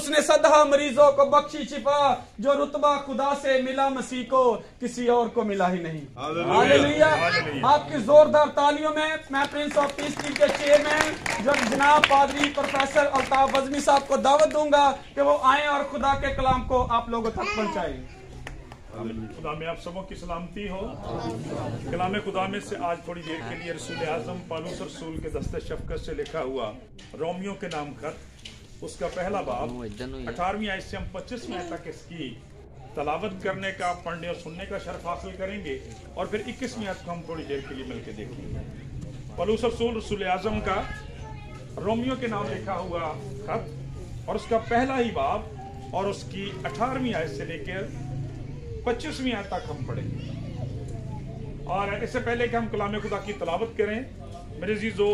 उसने सदा मरीजों को बख्शी शिफा, जो रुतबा खुदा से मिला मसीह को किसी और को मिला ही नहीं। हालेलुया। आपकी जोरदार तालियों में मैं प्रिंस ऑफ पीस टीम के चेयरमैन जनाब पादरी प्रोफेसर अल्ताफ अज़मी साहब को दावत दूंगा कि वो आए और खुदा के कलाम को आप लोगों तक पहुंचाएं। खुदा में आप सबों की सलामती हो। कलाम खुदा में से आज थोड़ी देर के लिए रसूल आजम पौलुस रसूल के दस्ते शफकत से लिखा हुआ रोमियो के नाम खत, उसका पहला बाब 18वीं आयत से हम 25वीं आयत तक इसकी तलावत करने का, पढ़ने और सुनने का शर्फ हासिल करेंगे और फिर 21वीं आयत को हम थोड़ी देर के लिए मिलकर देखेंगे। पौलुस रसूल आजम का रोमियो के नाम लिखा हुआ खत और उसका पहला ही बाब और उसकी 18वीं आयत से लेकर 25वीं आयत तक हम पढ़ेंगे। और इससे पहले कि हम कलाम खुदा की तलावत करें, मेरे अजीजों,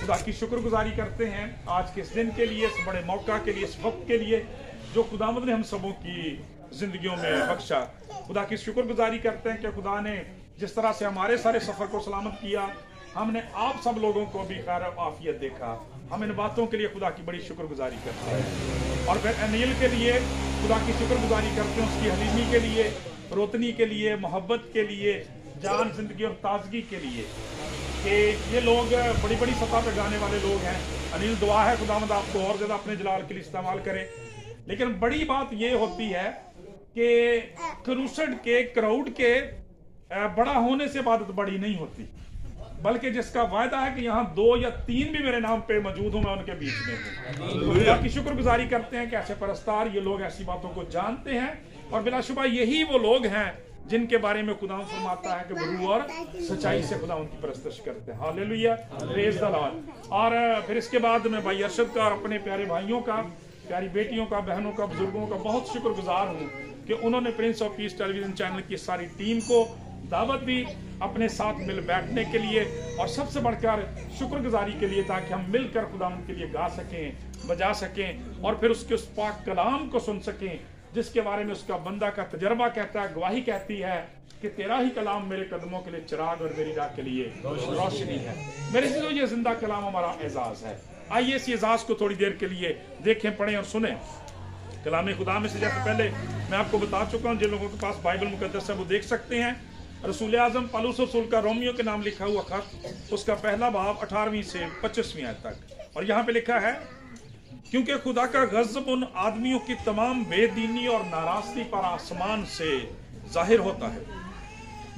खुदा की शुक्रगुजारी करते हैं आज के इस दिन के लिए, इस बड़े मौका के लिए, इस वक्त के लिए जो खुदावंद ने हम सबों की जिंदगियों में बख्शा। खुदा की शुक्रगुजारी करते हैं कि खुदा ने जिस तरह से हमारे सारे सफर को सलामत किया, हमने आप सब लोगों को भी खैर आफियत देखा। हम इन बातों के लिए खुदा की बड़ी शुक्रगुजारी करते हैं। और फिर अनिल के लिए खुदा की शुक्रगुजारी करते हैं, उसकी हलीमी के लिए, रोतनी के लिए, मोहब्बत के लिए, जान, जिंदगी और ताजगी के लिए कि ये लोग बड़ी बड़ी सतह पर गाने वाले लोग हैं। अनिल, दुआ है खुदावंद आपको और ज्यादा अपने जलाल के लिए इस्तेमाल करे। लेकिन बड़ी बात ये होती है कि क्रूसेड के, क्राउड के बड़ा होने से इबादत बड़ी नहीं होती, बल्कि जिसका वायदा है कि यहाँ 2 या 3 भी मेरे नाम पे मौजूद हूं, मैं उनके बीच में हूँ। खुदा की शुक्रगुजारी करते हैं कि ऐसे परस्तार, ये लोग ऐसी बातों को जानते हैं और बिलाशुबा यही वो लोग हैं जिनके बारे में खुदा फरमाता है कि वो रूह और सच्चाई से खुदा उनकी परस्तिश करते हैं। Hallelujah, praise the Lord. और फिर इसके बाद मैं भाई अरशद का और अपने प्यारे भाइयों का, प्यारी बेटियों का, बहनों का, बुजुर्गों का बहुत शुक्रगुजार हूँ कि उन्होंने Prince of peace television channel की सारी टीम को दावत दी अपने साथ मिल बैठने के लिए और सबसे बढ़कर शुक्रगुजारी के लिए, ताकि हम मिलकर खुदावंद के लिए गा सकें, बजा सकें और फिर उसके उस पाक कलाम को सुन सकें जिसके बारे में उसका बंदा का तजर्बा कहता है, गवाही कहती है कि तेरा ही कलाम मेरे कदमों के लिए चिराग और मेरी राह के लिए रोशनी है। मेरे चीजों, ये जिंदा कलाम हमारा एजाज है। आइए इस एजाज को थोड़ी देर के लिए देखें, पढ़ें और सुने। कलाम खुदा में से जैसे पहले मैं आपको बता चुका हूँ, जिन लोगों के पास बाइबल मुकद्दस है वो देख सकते हैं। रसूल आजम पौलुस रसूल का रोमियो के नाम लिखा हुआ खत, उसका पहला बाब 18वीं से 25वीं आयत तक। और यहाँ पे लिखा है, क्योंकि खुदा का गज़ब उन आदमियों की तमाम बेदीनी और नाराजगी पर आसमान से जाहिर होता है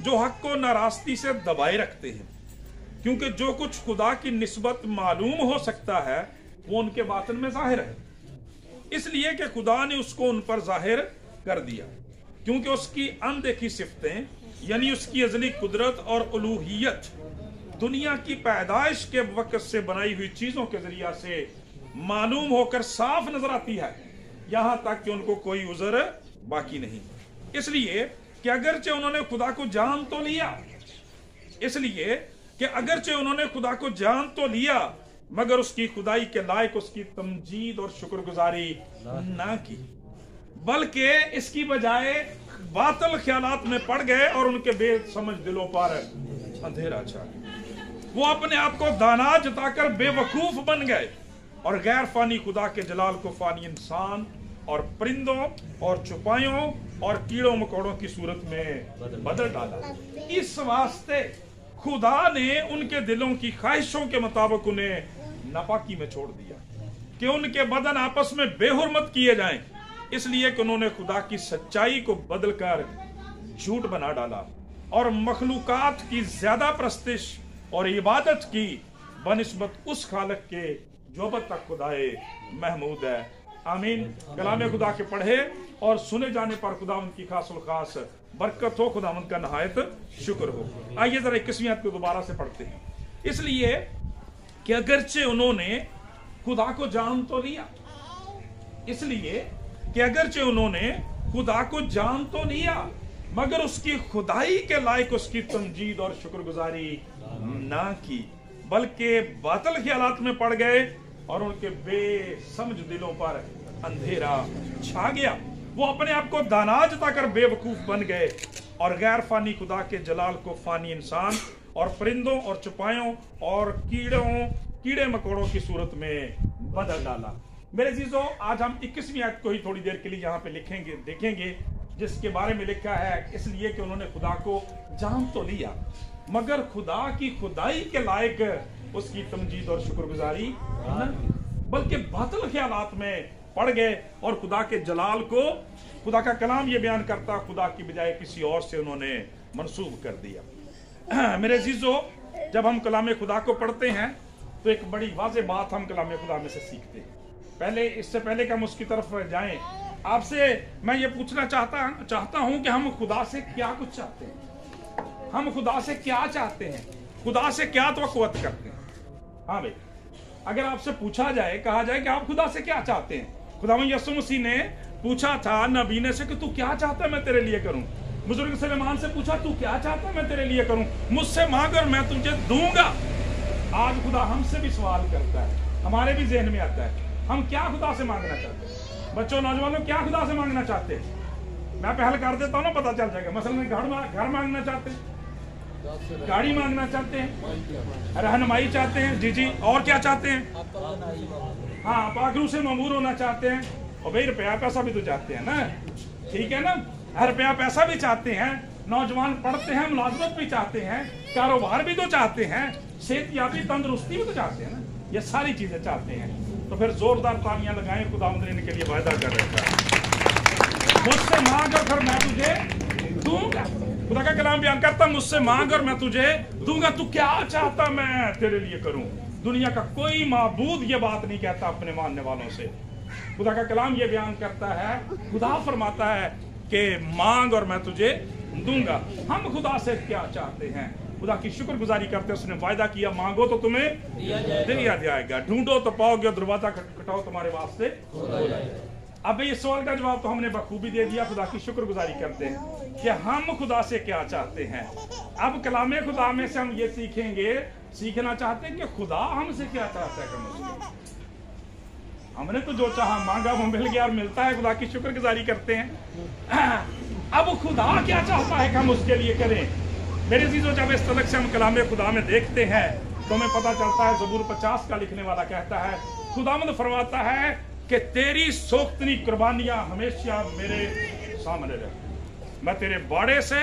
जो हक को नाराजगी से दबाए रखते हैं, क्योंकि जो कुछ खुदा की निस्बत मालूम हो सकता है वो उनके बातिन में जाहिर है, इसलिए कि खुदा ने उसको उन पर जाहिर कर दिया, क्योंकि उसकी अनदेखी सिफतें यानी उसकी अजली कुदरत और उलूहियत दुनिया की पैदाइश के वक्त से बनाई हुई चीजों के जरिया से मालूम होकर साफ नजर आती है, यहां तक कि उनको कोई उज़र बाकी नहीं। इसलिए कि अगरचे उन्होंने खुदा को जान तो लिया, इसलिए कि अगरचे उन्होंने खुदा को जान तो लिया मगर उसकी खुदाई के लायक उसकी तमजीद और शुक्रगुजारी ना की, बल्कि इसकी बजाय बातिल ख्यालात में पड़ गए और उनके बेसमझ दिलों पर अंधेरा छा गया। वो अपने आप को दाना जताकर बेवकूफ बन गए और गैर फानी खुदा के जलाल को फानी इंसान और परिंदों और चुपायों और कीड़ों मकोड़ों की सूरत में बदल डाला। इस वास्ते खुदा ने उनके दिलों की ख्वाहिशों के मुताबिक उन्हें नापाकी में छोड़ दिया कि उनके बदन आपस में बेहुरमत किए जाएं, इसलिए कि उन्होंने खुदा की सच्चाई को बदलकर झूठ बना डाला और मखलूकात की ज्यादा प्रस्तिश और इबादत की बनिस्बत उस खालिक के जो अब तक खुदाए महमूद है। आमीन। कलाम खुदा के पढ़े और सुने जाने पर खुदा उनकी खासुल खास बरकत हो, खुदा उनका नहायत शुक्र हो। आइए जरा 21वीं आयत को दोबारा से पढ़ते हैं। इसलिए कि अगरचे उन्होंने खुदा को जान तो लिया, इसलिए कि अगरचे उन्होंने खुदा को जान तो लिया मगर उसकी खुदाई के लायक उसकी तमजीद और शुक्रगुजारी ना की, बल्कि बातिल ख्यालात में पड़ गए और उनके बेसमझ दिलों पर अंधेरा छा गया। वो अपने आप को दाना जताकर बेवकूफ बन गए और गैर फानी खुदा के जलाल को फानी इंसान और परिंदों और चुपायों और कीड़े मकोड़ों की सूरत में बदल डाला। मेरे अजीजों, आज हम 21वीं आयत को ही थोड़ी देर के लिए यहाँ पे लिखेंगे, देखेंगे, जिसके बारे में लिखा है इसलिए कि उन्होंने खुदा को जान तो लिया मगर खुदा की खुदाई के लायक उसकी तमजीद और शुक्रगुजारी नहीं, बल्कि बातिल ख्यालात में पड़ गए और खुदा के जलाल को, खुदा का कलाम ये बयान करता, खुदा की बजाय किसी और से उन्होंने मंसूब कर दिया। मेरे अजीजों, जब हम कलाम खुदा को पढ़ते हैं तो एक बड़ी वाज़ेह बात हम कलाम खुदा में से सीखते हैं। इससे पहले कि हम उसकी तरफ जाएं, आपसे मैं ये पूछना चाहता हूं कि हम खुदा से क्या कुछ चाहते हैं, हम खुदा से क्या चाहते हैं, खुदा से क्या तवक्कुत करते हैं। हाँ भाई, अगर आपसे पूछा जाए, कहा जाए कि आप खुदा से क्या चाहते हैं, खुदावंद यीशु मसीह ने पूछा था नबी ने से कि तू क्या चाहता है मैं तेरे लिए करूं। बुजुर्ग सुलेमान से पूछा तू क्या चाहता है मैं तेरे लिए करूं, मुझसे मांग और मैं तुझे दूंगा। आज खुदा हमसे भी सवाल करता है, हमारे भी जहन में आता है, हम क्या खुदा से मांगना चाहते हैं। बच्चों, नौजवानों, क्या खुदा से मांगना चाहते हैं? मैं पहल कर देता हूँ ना, पता चल जाएगा। मसलन घर मांगना चाहते हैं, गाड़ी मांगना चाहते हैं, रहनुमाई चाहते हैं, जी जी, और क्या चाहते हैं? हाँ, पाखरू से ममूर होना चाहते हैं, और भाई रुपया पैसा भी तो चाहते हैं ना, ठीक है ना, रुपया पैसा भी चाहते हैं। नौजवान पढ़ते हैं, मुलाजमत भी चाहते हैं, कारोबार भी तो चाहते हैं, सेहतयाबी तंदुरुस्ती भी तो चाहते हैं ना, ये सारी चीजें चाहते हैं। तो फिर जोरदार तालियां लगाएं, खुदावंद ने इनके लिए वायदा कर रखा है, मुझसे मांग और फिर मैं तुझे दूंगा। खुदा का कलाम बयान करता, मुझसे मांग और मैं तुझे दूंगा। तू क्या चाहता मैं तेरे लिए करूं। दुनिया का कोई माबूद ये बात नहीं कहता अपने मानने वालों से। खुदा का कलाम ये बयान करता है, खुदा फरमाता है कि मांग और मैं तुझे दूंगा। हम खुदा से क्या चाहते हैं? खुदा की शुक्रगुजारी करते हैं। उसने वायदा किया, मांगो तो तुम्हें दिया जाएगा, ढूंढो तो पाओगे, दरवाजा खटखटाओ तुम्हारे वास्ते खोला जाएगा। अब इस सवाल का जवाब तो हमने बखूबी दे दिया। खुदा की शुक्रगुजारी करते हैं कि हम खुदा से क्या चाहते हैं। अब कलाम खुदा में से हम ये सीखना चाहते हैं कि खुदा हमसे क्या चाहता है। हमने तो जो चाहा मांगा वो मिल गया और मिलता है, खुदा की शुक्रगुजारी करते हैं। अब खुदा क्या चाहता है कि हम उसके लिए करें। मेरे अजीजों, जब इस तलक से हम कलाम खुदा में देखते हैं तो हमें पता चलता है, ज़बूर 50 का लिखने वाला कहता है, खुदावंद फरमाता है कि तेरी सोख्तनी कुर्बानियां हमेशा मेरे सामने रहे। मैं तेरे बाड़े से,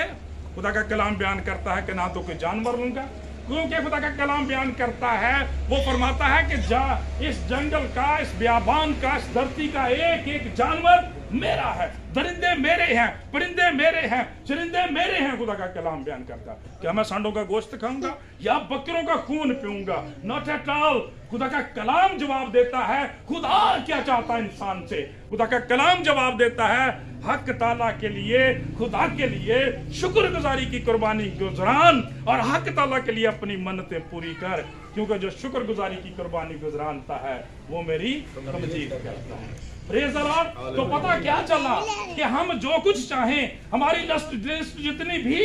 खुदा का कलाम बयान करता है कि ना तो कोई जानवर लूंगा, क्योंकि खुदा का कलाम बयान करता है, वो फरमाता है कि इस जंगल का, इस बियाबान का, इस धरती का एक एक जानवर मेरा है, दरिंदे मेरे हैं, परिंदे मेरे हैं, चरिंदे मेरे हैं। खुदा का कलाम बयान करता है। क्या मैं सांडों का गोश्त खाऊंगा या बकरों का खून पीऊंगा? Not at all. खुदा का कलाम जवाब देता है खुदा क्या चाहता है इंसान से। खुदा का कलाम जवाब देता है, हक ताला के लिए, खुदा के लिए शुक्रगुजारी की कुर्बानी गुजरान, और हक ताला के लिए अपनी मन्नतें पूरी कर, क्योंकि जो शुक्रगुजारी की कुर्बानी गुजरानता है वो मेरी तमजीद करता है। Praise the Lord. तो पता क्या चला कि हम जो कुछ चाहें, हमारी लिस्ट जितनी भी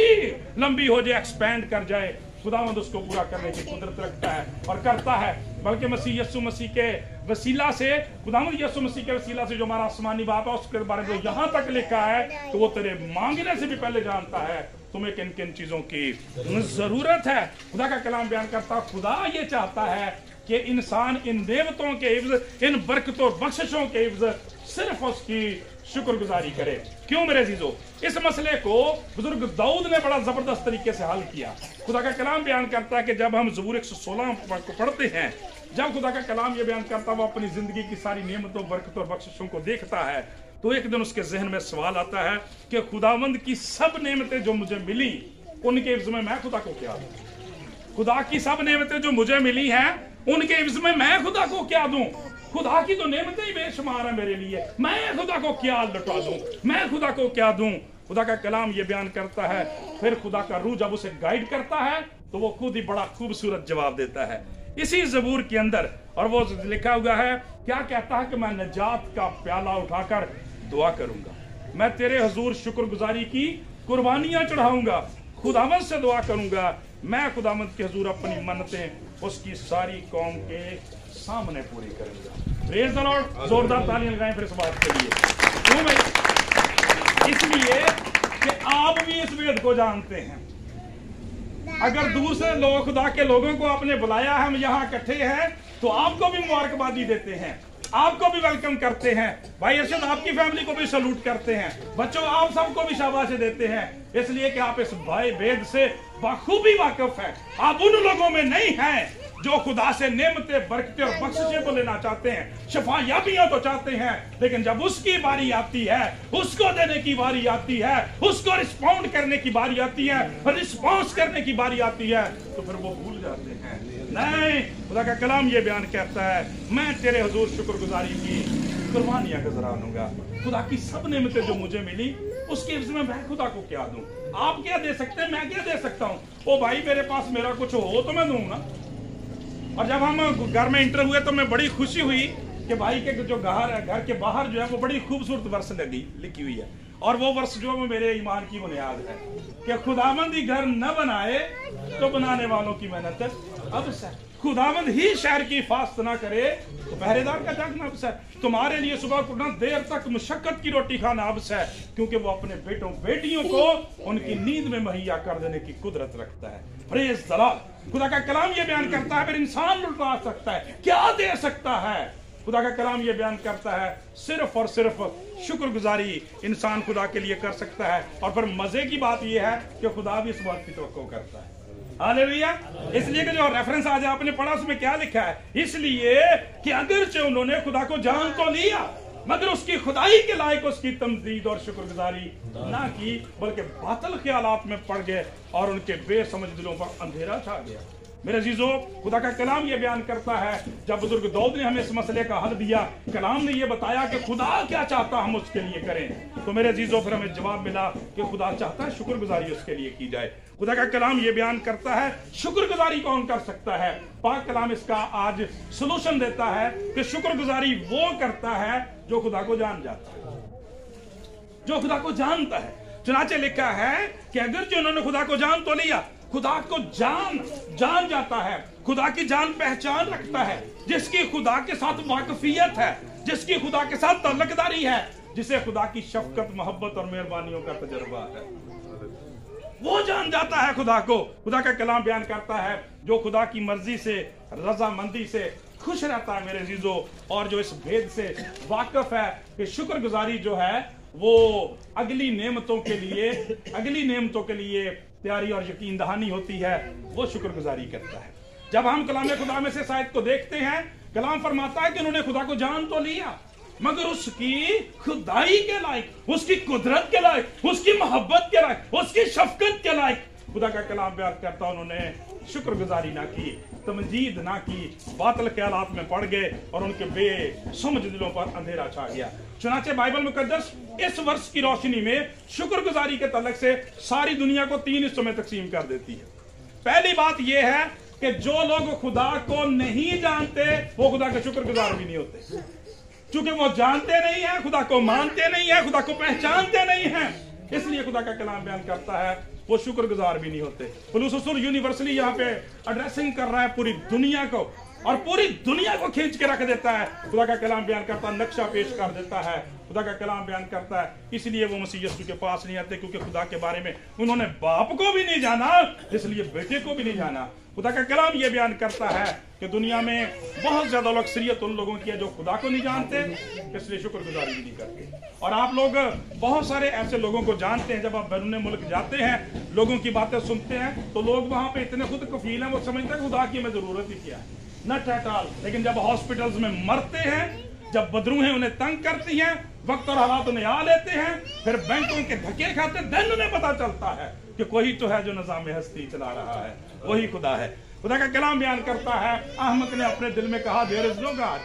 लंबी हो जाए, एक्सपैंड कर जाए, खुदावंद उसको पूरा करने की कुदरत रखता है और करता है। बल्कि मसीह यीशु मसीह के वसीला से, खुदावंद यीशु मसीह के वसीला से जो हमारा आसमानी बाप है, उसके बारे में यहाँ तक लिखा है तो वो तेरे मांगने से भी पहले जानता है तुम्हें किन किन चीजों की जरूरत है। खुदा का कलाम बयान करता, खुदा ये चाहता है कि इंसान इन नेमतों के इवज़, इन बरकतों बख्शिशों के इवज़ सिर्फ उसकी शुक्रगुजारी करे। क्यों मेरे अजीजों? इस मसले को बुजुर्ग दाऊद ने बड़ा जबरदस्त तरीके से हल किया। खुदा का कलाम बयान करता है कि जब हम ज़बूर 116 को पढ़ते हैं, जब खुदा का कलाम ये बयान करता है वो अपनी जिंदगी की सारी नेमतों, बरकतों और बख्शिशों को देखता है, तो एक दिन उसके जहन में सवाल आता है कि खुदावंद की सब नेमतें जो मुझे मिली, उनके इवज़ में मैं खुदा को क्या दूं? खुदा की सब नेमतें जो मुझे मिली हैं, उनके इवज़ में मैं खुदा को क्या दूं? खुदा की तो नेमतें ही बेशुमार है मेरे लिए, मैं खुदा को क्या लौटा दूं? मैं खुदा को क्या दूं? खुदा का कलाम ये बयान करता है, फिर खुदा का रूह जब उसे गाइड करता है तो वो खुद ही बड़ा खूबसूरत जवाब देता है इसी ज़बूर के अंदर। और वो लिखा हुआ है, क्या कहता है कि मैं नजात का प्याला उठाकर दुआ करूंगा, मैं तेरे हुजूर शुक्रगुजारी की कुर्बानियां चढ़ाऊंगा, खुदावंद से दुआ करूंगा, मैं खुदावंद के हुजूर अपनी मन्नतें उसकी सारी कौम के सामने पूरी करूंगा। Praise the Lord. जोरदार तालियां लगाएं फिर इस बात के लिए। क्यों भाई? इसलिए कि आप भी इस वेद को जानते हैं। अगर दूसरे लोग, खुदा के लोगों को आपने बुलाया, हम यहाँ इकट्ठे हैं, तो आपको भी मुबारकबादी देते हैं। आपको भी वेलकम करते हैं। भाई अर्शद आपकी फैमिली को भी सलूट करते हैं। बच्चों आप सबको भी शाबाशी देते हैं, इसलिए कि आप इस भाई भेद से बखूबी वाकिफ है। आप उन लोगों में नहीं हैं जो खुदा से नेमतें, बरकतें और बख्शिशें को लेना चाहते हैं, शफायाबियां तो चाहते हैं, लेकिन जब उसकी बारी आती है, उसको देने की बारी आती है, उसको रिस्पॉन्ड करने की बारी आती है, रिस्पॉन्स करने की बारी आती है, तो फिर वो भूल जाते हैं। नहीं, खुदा का कलाम ये बयान कहता है, मैं तेरे हुजूर शुक्रगुजारी की कुर्बानियां गुजरा लूंगा। खुदा की सब नेमतें जो मुझे मिली, उसके एवज में मैं खुदा को क्या दूं? आप क्या दे सकते हैं, मैं क्या दे सकता हूं? ओ भाई मेरे पास मेरा कुछ हो तो मैं दूंगा। और जब हम घर में इंटर हुए तो मैं बड़ी खुशी हुई कि भाई के जो घर के बाहर जो है वो बड़ी खूबसूरत वर्ष लिखी हुई है, और वो वर्ष जो वो मेरे ईमान की बुनियाद है कि खुदावंद ही घर न बनाए तो बनाने वालों की मेहनत अब से, खुदावंद ही शहर की हिफाजत ना करे तो पहरेदार का जागना अब से, तुम्हारे लिए सुबह को उठना, देर तक मुशक्कत की रोटी खाना अब से, क्योंकि वो अपने बेटों बेटियों को उनकी नींद में मुहैया कर देने की कुदरत रखता है। Praise the Lord. खुदा का कलाम ये बयान करता है फिर इंसान लुटा सकता है, क्या दे सकता है? खुदा का कलाम ये बयान करता है सिर्फ और सिर्फ शुक्रगुजारी इंसान खुदा के लिए कर सकता है। और फिर मजे की बात ये है कि खुदा भी इस बात की तवक्को करता है। हालेलुया। इसलिए कि जो रेफरेंस आज आपने पढ़ा उसमें क्या लिखा है? इसलिए कि अगरचे उन्होंने खुदा को जान तो लिया, मगर उसकी खुदाई के लायक उसकी तमजीद और शुक्रगुजारी ना की, बल्कि बातिल ख्यालात में पड़ गए और उनके बेसमझ दिलों पर अंधेरा छा गया। मेरे अजीजों, खुदा का कलाम ये बयान करता है, जब बुजुर्ग दाऊद ने हमें इस मसले का हल दिया, कलाम ने ये बताया कि खुदा क्या चाहता हम उसके लिए करें, तो मेरे अजीजों फिर हमें जवाब मिला कि खुदा चाहता है शुक्रगुजारी उसके लिए की जाए। खुदा का कलाम ये बयान करता है शुक्रगुजारी कौन कर सकता है? पाक कलाम इसका आज सोल्यूशन देता है कि शुक्रगुजारी वो करता है जो खुदा को जान जाता है, जो खुदा को जानता है। चुनाचे लिखा है कि अगर जो उन्होंने खुदा को जान तो लिया, खुदा को जान जाता है, खुदा की जान पहचान रखता है, जिसकी खुदा के साथ वाकफियत है, जिसकी खुदा के साथ ताल्लुकदारी है, जिसे खुदा की शफकत, मोहब्बत और मेहरबानियों का तजुर्बा है, वो जान जाता है खुदा को। खुदा का कलाम बयान करता है जो खुदा की मर्जी से, रजामंदी से खुश रहता है मेरे अजीजों, और जो इस भेद से वाकिफ है कि शुक्रगुजारी जो है वो अगली नेमतों के लिए तैयारी और यकीन दहानी होती है, वो शुक्रगुजारी करता है। जब हम कलाम खुदा में से शायद को देखते हैं, कलाम फरमाता है कि उन्होंने खुदा को जान तो लिया, मगर उसकी खुदाई के लायक, उसकी कुदरत के लायक, उसकी मोहब्बत के लायक, उसकी शफकत के लायक खुदा का कलाम बयान करता, उन्होंने शुक्रगुजारी ना की, तमजीद ना की, बातिल ख्यालात में पड़ गए और उनके बेसमझ दिलों पर अंधेरा छा गया। चुनाचे बाइबल मुकद्दस इस वर्ष की रोशनी में शुक्रगुजारी के तल्लक से सारी दुनिया को 3 हिस्सों में तकसीम कर देती है। पहली बात यह है कि जो लोग खुदा को नहीं जानते वो खुदा के शुक्रगुजार भी नहीं होते, क्योंकि वो जानते नहीं है, खुदा को मानते नहीं है, खुदा को पहचानते नहीं है, इसलिए खुदा का कलाम बयान करता है वो शुक्रगुजार भी नहीं होते। पौलुस रसूल यूनिवर्सली यहाँ पे एड्रेसिंग कर रहा है पूरी दुनिया को, और पूरी दुनिया को खींच के रख देता है। खुदा का कलाम बयान करता है, नक्शा पेश कर देता है। खुदा का कलाम बयान करता है इसलिए वो मसीह यीशु के पास नहीं आते, क्योंकि खुदा के बारे में उन्होंने बाप को भी नहीं जाना, इसलिए बेटे को भी नहीं जाना। खुदा का कलाम ये बयान करता है कि दुनिया में बहुत ज्यादा अक्सरियत उन लोगों की है जो खुदा को नहीं जानते, इसलिए शुक्रगुजारी भी नहीं करते। और आप लोग बहुत सारे ऐसे लोगों को जानते हैं, जब आप बैरून मुल्क जाते हैं, लोगों की बातें सुनते हैं, तो लोग वहां पे इतने खुद कफील हैं, वो समझते हैं खुदा की हमें जरूरत ही क्या है, नट एट ऑल। लेकिन जब हॉस्पिटल्स में मरते हैं, जब बदरूहें उन्हें तंग करती हैं, वक्त और हालात उन्हें आ लेते हैं, फिर बैंकों के धक्के खाते, देन उन्हें पता चलता है कि कोई तो है जो निजाम हस्ती चला रहा है, वही खुदा है। खुदा का कलाम बयान करता है अहमद ने अपने दिल में कहा देयर इज नो गॉड,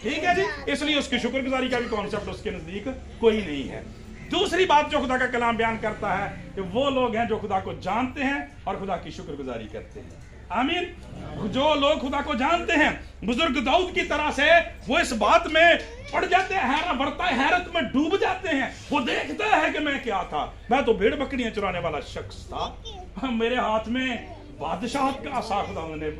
ठीक है जी, इसलिए उसकी शुक्रगुजारी का भी कॉन्सेप्ट उसके नजदीक कोई नहीं है। दूसरी बात जो खुदा का कलाम बयान करता है कि वो लोग हैं जो खुदा को जानते हैं और खुदा की शुक्रगुजारी करते हैं। आमीन। जो लोग खुदा को जानते हैं, बुजुर्ग दाऊद की तरह से, वो इस बात में पड़ जाते हैं, हैरत में डूब जाते हैं। वो देखता है कि मैं क्या था, मैं तो भेड़ बकरियां चुराने वाला शख्स था, मेरे हाथ में बादशाह का आसा खुदा ने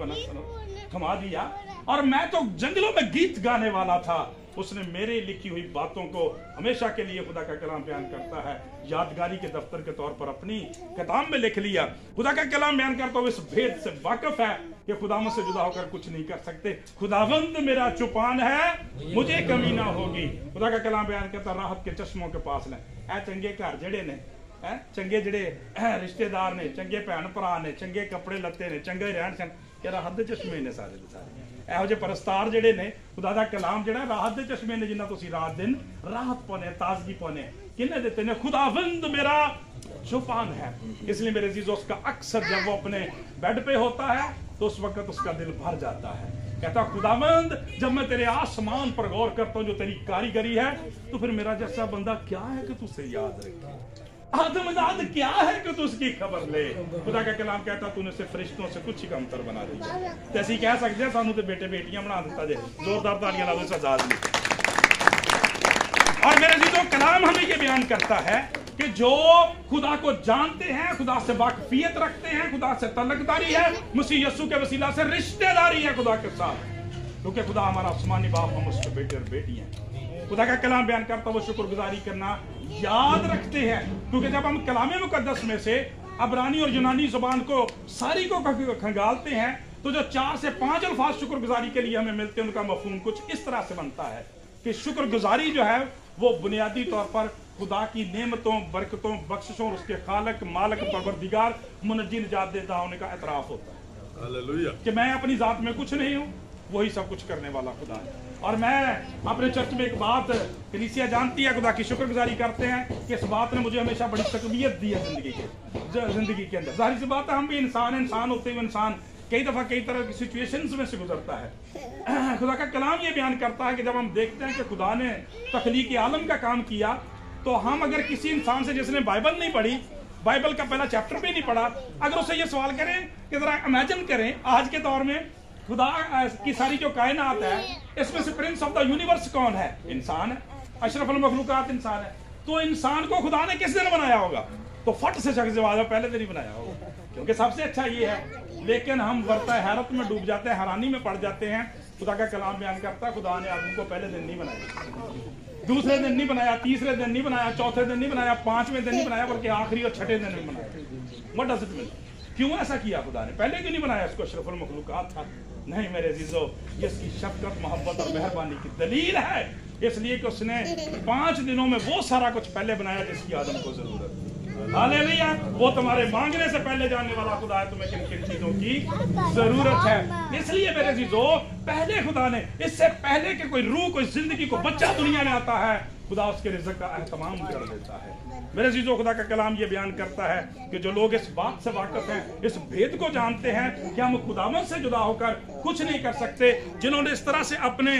थमा दिया, और मैं तो जंगलों में गीत गाने वाला था, उसने मेरे लिखी हुई बातों को हमेशा के लिए खुदा का कलाम बयान करता है, यादगारी के दफ्तर के तौर पर अपनी किताब में लिख लिया। खुदा का कलाम बयान करता हुआ इस भेद से वाकिफ है कि खुदावंद से जुदा होकर कुछ नहीं कर सकते। खुदावंद मेरा चुपान है, मुझे कमी ना होगी। खुदा का कलाम बयान करता राहत के चश्मों के पास ले ऐ चंगे घर जड़े ने, चंगे जड़े रिश्तेदार ने, चंगे भैन भरा ने, चंगे कपड़े लत्ते ने, चंगे रहन सहन, कि राहत दे चश्मे ने सारे दे सारे। ਇਹੋ ਜਿਹੇ ਪਰਸਤਾਰ ਜਿਹੜੇ ਨੇ, ਖੁਦਾ ਦਾ ਕਲਾਮ ਜਿਹੜਾ ਰਾਹਤ ਦੇ ਚਸ਼ਮੇ ਨੇ, ਜਿਨ੍ਹਾਂ ਤੁਸੀਂ ਰਾਤ ਦਿਨ ਰਾਹਤ ਪਾਉਨੇ, ਤਾਜ਼ਗੀ ਪਾਉਨੇ, किन्ने देते ने? खुदावंद मेरा चुपान है। इसलिए मेरे अजीजों, उसका अक्सर जब वो अपने बेड पे होता है तो उस वक्त उसका दिल भर जाता है। कहता खुदावंद, जब मैं तेरे आसमान पर गौर करता हूँ जो तेरी कारीगरी है, तो फिर मेरा जैसा बंदा क्या है कि तुझसे याद रखे, आदमजाद क्या है कि तू उसकी खबर ले। खुदा का कलाम कहता तूने सिर्फ फरिश्तों से कुछ ही कमतर बना दिया। तो ऐसी कह सकते हैं सानू तो बेटे बेटियां बना देता जे। जोरदार तालियां ला दो इस आजाद में। और मेरे अजीजों, कलाम हमें ये बयान करता है कि जो खुदा को जानते हैं, खुदा से वाकफियत रखते हैं, खुदा से तल्लकदारी है, मसीह यीशु के वसीला से रिश्तेदारी है खुदा के साथ, क्योंकि खुदा हमारा आसमानी बाप, हम उसके बेटे और बेटी हैं। खुदा का कलाम बयान करता वो शुक्रगुजारी करना याद रखते हैं, क्योंकि जब हम कलाम मुकद्दस में से अबरानी और यूनानी जुबान को सारी को खंगालते हैं तो जो 4 से 5 अल्फाज शुक्रगुजारी के लिए हमें मिलते हैं, उनका मफहूम कुछ इस तरह से बनता है कि शुक्रगुजारी जो है वो बुनियादी तौर पर खुदा की नेमतों, बरकतों, बख्शिशों और उसके खालक, मालक, परवरदिगार, मुनज्जी, निजात देता होने का एतराफ होता है। हालेलुया। कि मैं अपनी जात में कुछ नहीं हूँ, वही सब कुछ करने वाला खुदा है। और मैं अपने चर्च में एक बात, कलीसिया जानती है, खुदा की शुक्रगुजारी करते हैं कि इस बात ने मुझे हमेशा बड़ी तकवीत दी है जिंदगी के अंदर। जाहिर सी बात है, हम भी इंसान होते हुए इंसान कई दफा कई तरह की सिचुएशंस में से गुजरता है। खुदा का कलाम ये बयान करता है कि जब हम देखते हैं कि खुदा ने तख्लीक आलम का काम किया, तो हम अगर किसी इंसान से जिसने बाइबल नहीं पढ़ी, बाइबल का पहला चैप्टर भी नहीं पढ़ा, अगर उससे ये सवाल करें कि जरा इमेजिन करें आज के दौर में खुदा की सारी जो कायनात है, इसमें से प्रिंस ऑफ द यूनिवर्स कौन है? इंसान है। अशरफुल मखलूकात इंसान है। तो इंसान को खुदा ने किस दिन बनाया होगा? तो फट से शख्स जवाब है, पहले दिन ही बनाया होगा, क्योंकि सबसे अच्छा ये है। लेकिन हम वर्ता हैरत में डूब जाते हैं, हैरानी में पड़ जाते हैं। खुदा का कलाम बयान करता है खुदा ने आदमी को पहले दिन नहीं बनाया, दूसरे दिन नहीं बनाया, तीसरे दिन नहीं बनाया, चौथे दिन नहीं बनाया, 5वें दिन नहीं बनाया, बल्कि आखिरी और छठे दिन नहीं बनाया। What does it mean? क्यों ऐसा किया खुदा ने? पहले क्यों नहीं बनाया इसको? अशरफुल मखलूकात था। नहीं मेरे अजीजों, ये इसकी शफकत, मोहब्बत और मेहरबानी की दलील है, इसलिए कि उसने 5 दिनों में वो सारा कुछ पहले बनाया जिसकी आदम को जरूरत है। हालेलुया। वो तुम्हारे मांगने से पहले जानने वाला खुदा है तुम्हें किन किन चीजों की जरूरत है। इसलिए मेरे अजीजों, पहले खुदा ने, इससे पहले कि कोई रूह, कोई जिंदगी को बच्चा दुनिया में आता है, खुदा उसके रिज़्क़ का एहतमाम कर देता है। मेरे अजीजों, खुदा का कलाम ये बयान करता है कि जो लोग इस बात से वाकिफ हैं, इस भेद को जानते हैं कि हम खुदावंद से जुदा होकर कुछ नहीं कर सकते, जिन्होंने इस तरह से अपने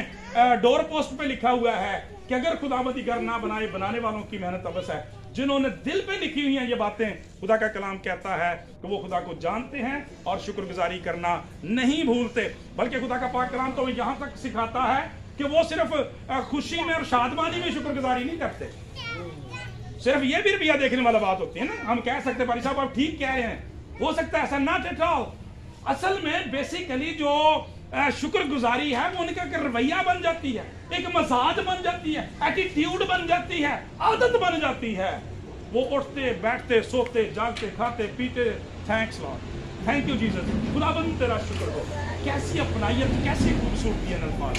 डोर पोस्ट पे लिखा हुआ है कि अगर खुदावंद घर ना बनाए, बनाने वालों की मेहनत अवश्य है, जिन्होंने दिल पे लिखी हुई हैं ये बातें, खुदा का कलाम कहता है कि वो खुदा को जानते हैं और शुक्रगुजारी करना नहीं भूलते। बल्कि खुदा का पाक कलाम तो यहाँ तक सिखाता है कि वो सिर्फ खुशी में और शादमानी में शुक्रगुजारी नहीं करते। सिर्फ ये भी रवैया देखने वाला बात होती है ना, हम कह सकते हैं भाई साहब आप ठीक कह रहे हैं, हो सकता है ऐसा, नॉट एट ऑल। असल में बेसिकली जो शुक्रगुजारी है वो उनका रवैया बन जाती है, एक मजाज बन जाती है, एटीट्यूड बन जाती है, आदत बन जाती है। वो उठते बैठते सोते जागते खाते पीते, thanks Lord, thank you Jesus, खुदाबंद तेरा शुक्र हो। कैसी अपनाइयत, कैसी खूबसूरती है अल्फाज।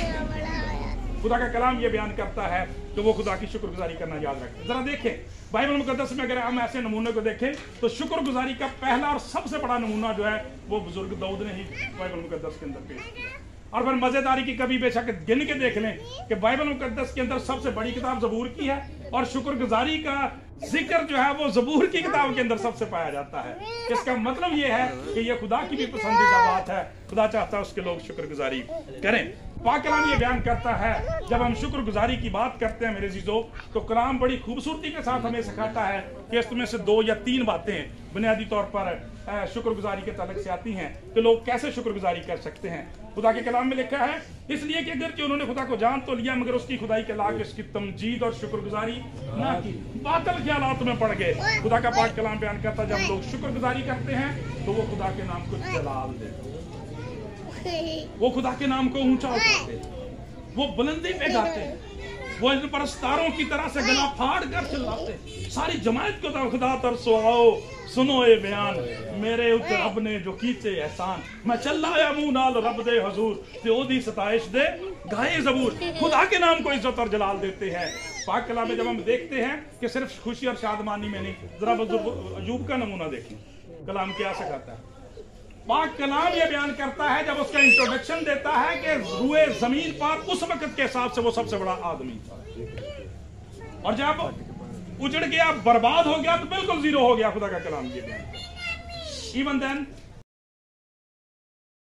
खुदा का कलाम ये बयान करता है कि वो खुदा की शुक्रगुजारी करना याद रखें। जरा देखें बाइबल मुकद्दस में, अगर हम ऐसे नमूने को देखें तो शुक्रगुजारी का पहला और सबसे बड़ा नमूना जो है वो बुजुर्ग दाऊद ने ही बाइबल मुकद्दस के अंदर पेश किया। और फिर मजेदारी की कभी बेशक गिन के देख लें कि बाइबल मुकद्दस के अंदर सबसे बड़ी किताब ज़बूर की है, और शुक्रगुजारी का जिक्र जो है वो ज़बूर की किताब के अंदर सबसे पाया जाता है। इसका मतलब ये है कि ये खुदा की भी पसंदीदा बात है, खुदा चाहता है उसके लोग शुक्रगुजारी करें। पाक कलाम ये बयान करता है, जब हम शुक्रगुजारी की बात करते हैं मेरे अजीजों, तो कलाम बड़ी खूबसूरती के साथ हमें सिखाता है कि इसमें से 2 या 3 बातें बुनियादी तौर पर शुक्रगुजारी के ताल्लुक से आती हैं कि लोग कैसे शुक्रगुजारी कर सकते हैं। खुदा के कलाम में लिखा है, इसलिए कि अगर उन्होंने खुदा को जान तो लिया मगर उसकी खुदाई के लायक इसकी तमजीद और शुक्रगुजारी ना की, बातिल ख्यालात में पड़ गए। खुदा का पाक कलाम बयान करता है, जब लोग शुक्रगुजारी करते हैं तो वो खुदा के नाम को जलाल देते, वो खुदा के नाम को ऊंचा उठाते, वो बुलंदी पे गाते हैं, वो इन परस्तारों की तरह से गला फाड़ कर चिल्लाते, सारी जमात को तो खुदा तरसो आओ सुनो ये बयान, मेरे उत्ते रब ने जो कीते एहसान, मैं चलाया मुंह नाल रब दे हजूर ते ओदी सताइश दे गाए जबूर। खुदा के नाम को इज्जत और जलाल देते हैं। पाक कलाम में जब हम देखते हैं कि सिर्फ खुशी और शादमानी में नहीं, जरा अयूब का नमूना देखें, कलाम क्या सिखाता है। पाक कलाम ये बयान करता है, जब उसका इंट्रोडक्शन देता है कि रुए जमीन पर उस वक्त के हिसाब से वो सबसे बड़ा आदमी था, और जब उजड़ गया, बर्बाद हो गया, तो बिल्कुल जीरो हो गया। खुदा का कलाम ये बयान, इवन देन